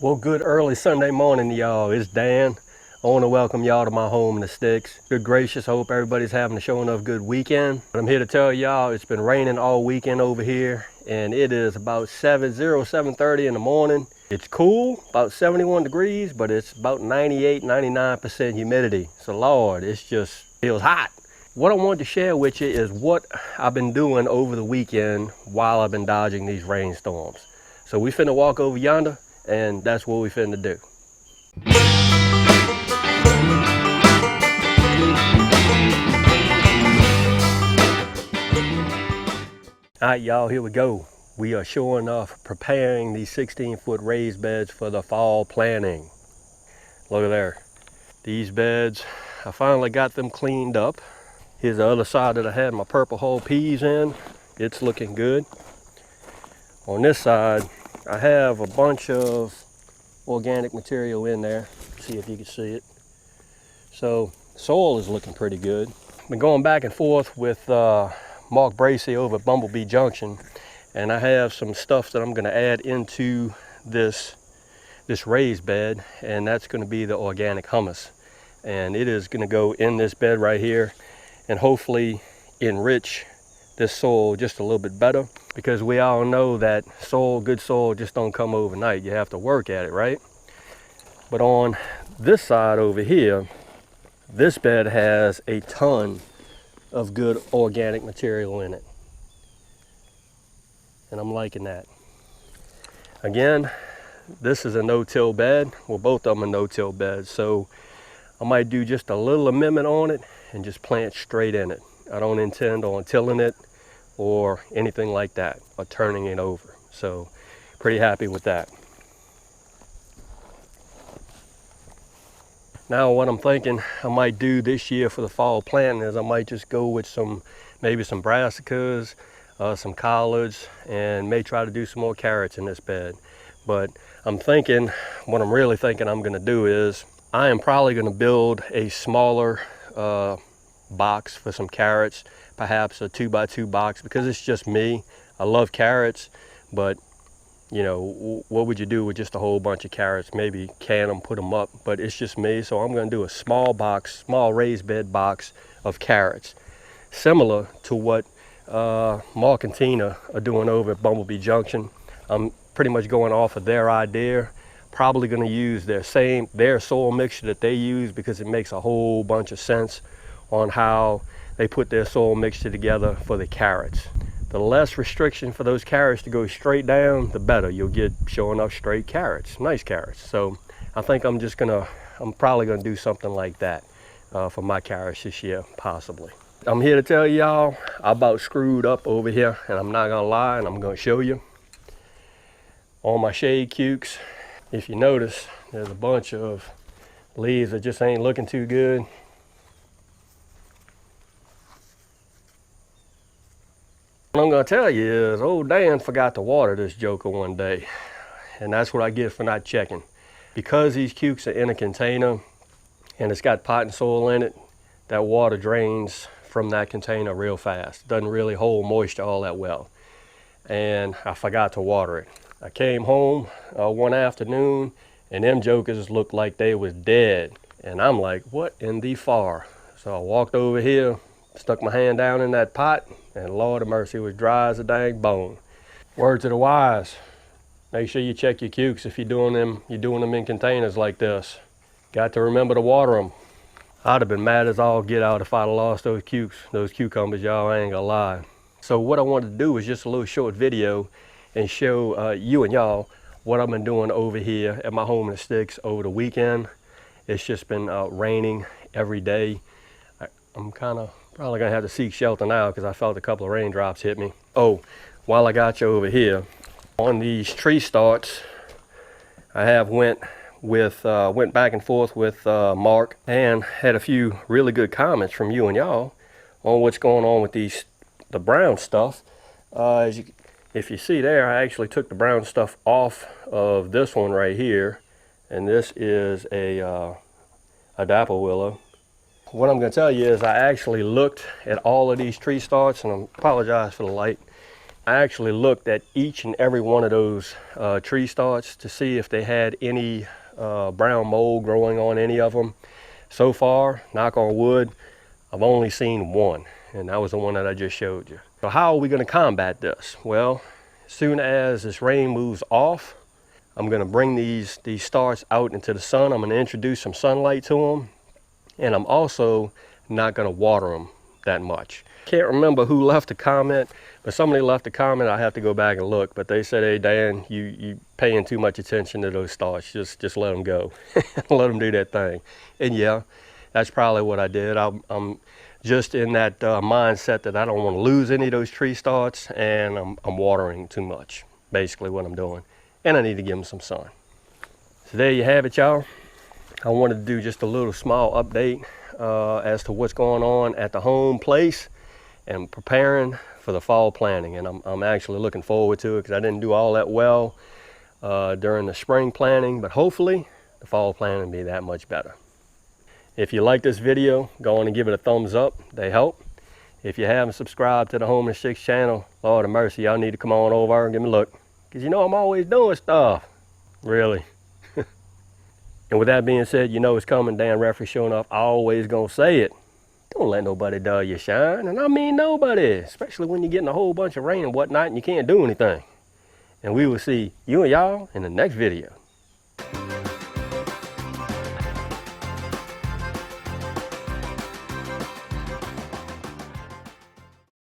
Well, good early Sunday morning, y'all. It's Dan. I want to welcome y'all to my home in the sticks. Good gracious, I hope everybody's having a show enough good weekend. I'm here to tell y'all it's been raining all weekend over here, and it is about 7:30 in the morning. It's cool, about 71 degrees, but it's about 98, 99% humidity. So Lord, it's just feels hot. What I wanted to share with you is what I've been doing over the weekend while I've been dodging these rainstorms. So we finna walk over yonder, and that's what we finna do. All right, y'all, here we go. We are sure enough preparing these 16-foot raised beds for the fall planting. Look at there. These beds, I finally got them cleaned up. Here's the other side that I had my purple hull peas in. It's looking good. On this side, I have a bunch of organic material in there. See if you can see it. So soil is looking pretty good. Been going back and forth with Mark Bracey over at Bumblebee Junction, and I have some stuff that I'm going to add into this raised bed, and that's going to be the organic humus, and it is going to go in this bed right here and hopefully enrich this soil just a little bit better, because we all know that good soil just don't come overnight. You have to work at it, right? But on this side over here, this bed has a ton of good organic material in it, and I'm liking that. Again, this is a no-till bed. Well, both of them are no-till beds, so I might do just a little amendment on it and just plant straight in it. I don't intend on tilling it or anything like that, or turning it over. So pretty happy with that. Now what I'm thinking I might do this year for the fall planting is I might just go with maybe some brassicas, some collards, and may try to do some more carrots in this bed. But what I'm really thinking I'm gonna do is I am probably gonna build a smaller box for some carrots, perhaps a 2x2 box, because it's just me. I love carrots, but you know, what would you do with just a whole bunch of carrots? Maybe can them, put them up, but it's just me. So I'm gonna do a small raised bed box of carrots, similar to what Mark and Tina are doing over at Bumblebee Junction. I'm pretty much going off of their idea. Probably gonna use their soil mixture that they use, because it makes a whole bunch of sense on how they put their soil mixture together for the carrots. The less restriction for those carrots to go straight down, the better. You'll get, sure enough, straight carrots, nice carrots. So I think I'm probably gonna do something like that for my carrots this year, possibly. I'm here to tell y'all I about screwed up over here, and I'm not gonna lie, and I'm gonna show you. On my shade cukes, if you notice, there's a bunch of leaves that just ain't looking too good. What I'm gonna tell you is old Dan forgot to water this joker one day, and that's what I get for not checking. Because these cukes are in a container and it's got potting soil in it, that water drains from that container real fast. It doesn't really hold moisture all that well, and I forgot to water it. I came home one afternoon and them jokers looked like they was dead, and I'm like, what in the far? So I walked over here, stuck my hand down in that pot, and Lord of mercy, it was dry as a dang bone. Word to the wise, make sure you check your cukes if you're doing them in containers like this. Got to remember to water them. I'd have been mad as all get out if I'd have lost those cucumbers, y'all, I ain't gonna lie. So what I wanted to do was just a little short video and show you and y'all what I've been doing over here at my home in the sticks over the weekend. It's just been raining every day. I'm probably gonna have to seek shelter now because I felt a couple of raindrops hit me. Oh, while I got you over here, on these tree starts, I have went back and forth with Mark, and had a few really good comments from you and y'all on what's going on with the brown stuff. If you see there, I actually took the brown stuff off of this one right here, and this is a dapple willow. What I'm going to tell you is I actually looked at all of these tree starts, and I apologize for the light. I actually looked at each and every one of those tree starts to see if they had any brown mold growing on any of them. So far, knock on wood, I've only seen one, and that was the one that I just showed you. So how are we going to combat this? Well, as soon as this rain moves off, I'm going to bring these starts out into the sun. I'm going to introduce some sunlight to them, and I'm also not going to water them that much. Can't remember who left a comment, but somebody left a comment. I have to go back and look, but they said, hey Dan, you paying too much attention to those starts. Just let them go. Let them do that thing. And yeah, that's probably what I did. I'm just in that mindset that I don't want to lose any of those tree starts, and I'm watering too much, basically what I'm doing. And I need to give them some sun. So there you have it, y'all. I wanted to do just a little small update as to what's going on at the home place and preparing for the fall planting. And I'm actually looking forward to it because I didn't do all that well during the spring planting, but hopefully the fall planting will be that much better. If you like this video, go on and give it a thumbs up. They help. If you haven't subscribed to the Homer 6 channel, Lord of mercy, y'all need to come on over and give me a look. Because you know I'm always doing stuff. Really. And with that being said, you know it's coming. Dan Reffrey showing up. I always gonna say it. Don't let nobody dull your shine. And I mean nobody. Especially when you're getting a whole bunch of rain and whatnot and you can't do anything. And we will see you and y'all in the next video.